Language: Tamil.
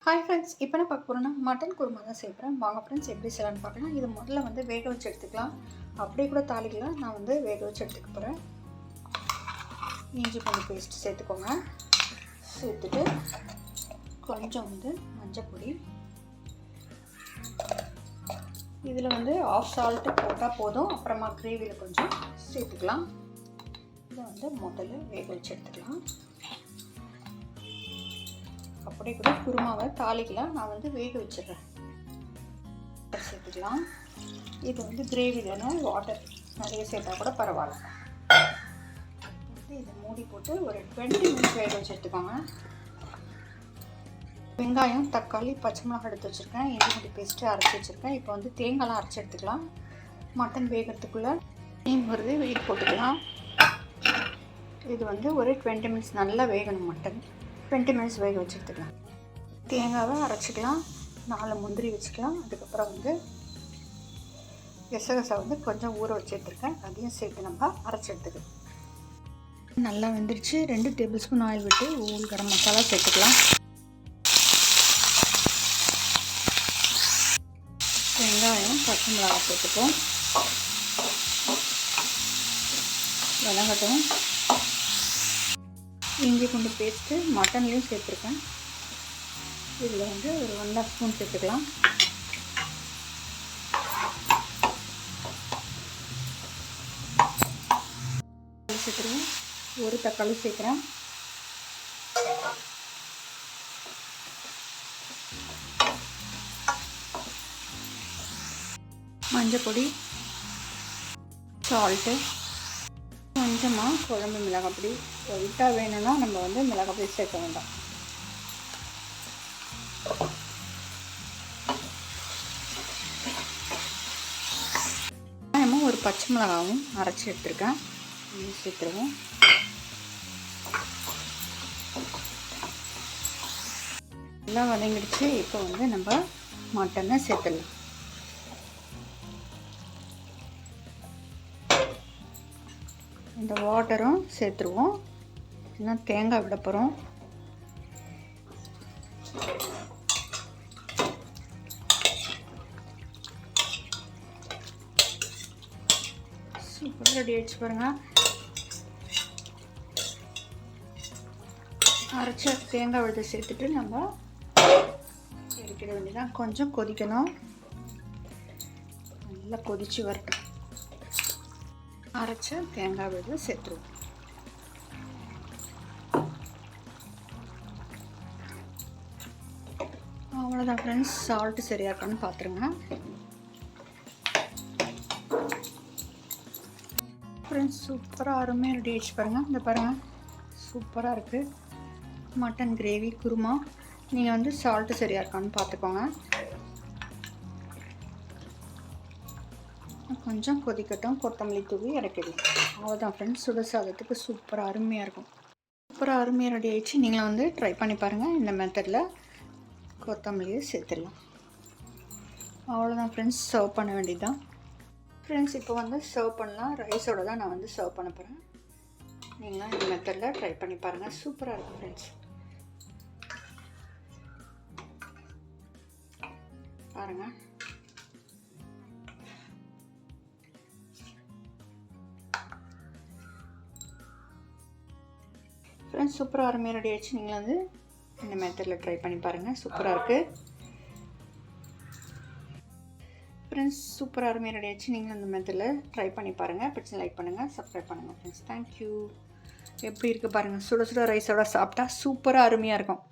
ஹாய் ஃப்ரெண்ட்ஸ், இப்போ நான் பார்க்க போகிறேன்னா மட்டன் குருமா தான் செய்கிறேன். வாங்க ஃப்ரெண்ட்ஸ், எப்படி செய்யலான்னு பார்க்கலாம். இது முதல்ல வேக வச்சு எடுத்துக்கலாம். அப்படியே கூட தாளிக்கலாம். நான் வேக வச்சு எடுத்துக்க போகிறேன். இஞ்சி பூண்டு பேஸ்ட் சேர்த்துக்கோங்க. சேர்த்துட்டு கொஞ்சம் மஞ்சள் பொடி, இதில் ஆஃப் சால்ட்டு போட்டால் போதும். அப்புறமா கிரேவியில் கொஞ்சம் சேர்த்துக்கலாம். இதை முதல்ல வேக வச்சு எடுத்துக்கலாம். அப்படியே கூட குருமாவை தாளிக்கலாம். நான் வேக வச்சிடுறேன். சேர்த்துக்கலாம். இது கிரேவி தானே, வாட்டர் நிறைய சேர்த்தா கூட பரவாயில்ல. இதை மூடி போட்டு ஒரு 20 மினிட்ஸ் வேக வச்சு எடுத்துக்கோங்க. வெங்காயம், தக்காளி, பச்சை மிளகாய் எடுத்து வச்சுருக்கேன். இஞ்சி பூண்டு பேஸ்ட்டு அரைச்சி வச்சுருக்கேன். இப்போ தேங்காய்லாம் அரைச்சி எடுத்துக்கலாம். மட்டன் வேகிறதுக்குள்ளே மீன் வெயிட் போட்டுக்கலாம். இது ஒரு 20 மினிட்ஸ் நல்லா வேகணும். மட்டன் 20 மினிட்ஸ் வேக வச்சு எடுத்துக்கலாம். தேங்காவை அரைச்சிக்கலாம். 4 முந்திரி வச்சுக்கலாம். அதுக்கப்புறம் கசகசா கொஞ்சம் ஊற வச்சு எடுத்துருக்கேன். அதையும் சேர்த்து நம்ம அரைச்சி எடுத்துக்கலாம். நல்லா வெந்துருச்சு. 2 டேபிள் ஸ்பூன் ஆயில் விட்டு ஊல் கரம் மசாலா சேர்த்துக்கலாம். வெங்காயம், பச்சை மிளகாய் சேர்த்துப்போம். வதங்கட்டும். இஞ்சி பூண்டு பேஸ்ட்டு மட்டன்லேயும் சேர்த்துருக்கேன். இதில் ஒரு 1.5 ஸ்பூன் சேர்த்துக்கலாம். சேர்த்துருவேன். ஒரு தக்காளி சேர்க்குறேன். மஞ்சள் பொடி, சால்ட்டு, கொஞ்சமாக குழம்பு மிளகாய் பொடி. ஒயிட்டாக வேணும்னா நம்ம மிளகாய் பொடி சேர்க்க வேண்டாம். ஒரு பச்சை மிளகாவும் அரைச்சி எடுத்துருக்கேன். சேர்த்துருவோம். எல்லாம் வதங்கிடுச்சு. இப்போ நம்ம மட்டனை சேர்த்துடலாம். இந்த வாட்டரும் சேர்த்துருவோம். இல்லைன்னா தேங்காய் விட போகிறோம். சூப்பர் ரெடி ஆகிடுச்சு பாருங்கள். அரைச்ச தேங்காய் விழுத சேர்த்துட்டு நம்ம எடுக்கிற வேண்டியதான். கொஞ்சம் கொதிக்கணும். நல்லா கொதித்து வரட்டும். அரைச்ச தேங்காய் விழுத சேர்த்துருவோம். அவ்வளோதான் ஃப்ரெண்ட்ஸ். சால்ட்டு சரியாக இருக்கான்னு பார்த்துருங்க. ஃப்ரெண்ட்ஸ், சூப்பராக அருமையாக ரெடி ஆகிடுச்சு பாருங்கள். இந்த பாருங்கள், சூப்பராக இருக்குது மட்டன் கிரேவி குருமா. நீங்கள் சால்ட்டு சரியாக இருக்கான்னு பார்த்துக்கோங்க. கொஞ்சம் கொதிக்கட்டும். கொத்தமல்லி தூவி இறக்கிடுங்க. அவ்வளோதான் ஃப்ரெண்ட்ஸ். சுட சாதத்துக்கு சூப்பராக அருமையாக இருக்கும். சூப்பராக அருமையாக ரெடி ஆகிடுச்சு. நீங்களும் ட்ரை பண்ணி பாருங்கள். இந்த மெத்தடில் கொத்தமல்லியை சேர்த்துடலாம். அவ்வளோதான் ஃப்ரெண்ட்ஸ். சர்வ் பண்ண வேண்டியது தான் ஃப்ரெண்ட்ஸ். இப்போ சர்வ் பண்ணலாம். ரைஸோடு தான் நான் சர்வ் பண்ண போகிறேன். நீங்களும் இந்த மெத்தடில் ட்ரை பண்ணி பாருங்கள். சூப்பராக இருக்கும் ஃப்ரெண்ட்ஸ். பாருங்கள். ஃப்ரெண்ட்ஸ், சூப்பராக அருமையாக ரெடி ஆகிடுச்சு. நீங்களும் இந்த மெத்தடில் ட்ரை பண்ணி பாருங்கள். சூப்பராக இருக்குது ஃப்ரெண்ட்ஸ். சூப்பராக அருமையாக ரெடி ஆகிடுச்சு. நீங்களும் இந்த மெத்தடில் ட்ரை பண்ணி பாருங்கள். பிடிச்சி லைக் பண்ணுங்கள், சப்ஸ்கிரைப் பண்ணுங்கள் ஃப்ரெண்ட்ஸ். தேங்க்யூ. எப்படி இருக்குது பாருங்கள். சுட சுட ரைஸோட சாப்பிட்டா சூப்பராக அருமையாக இருக்கும்.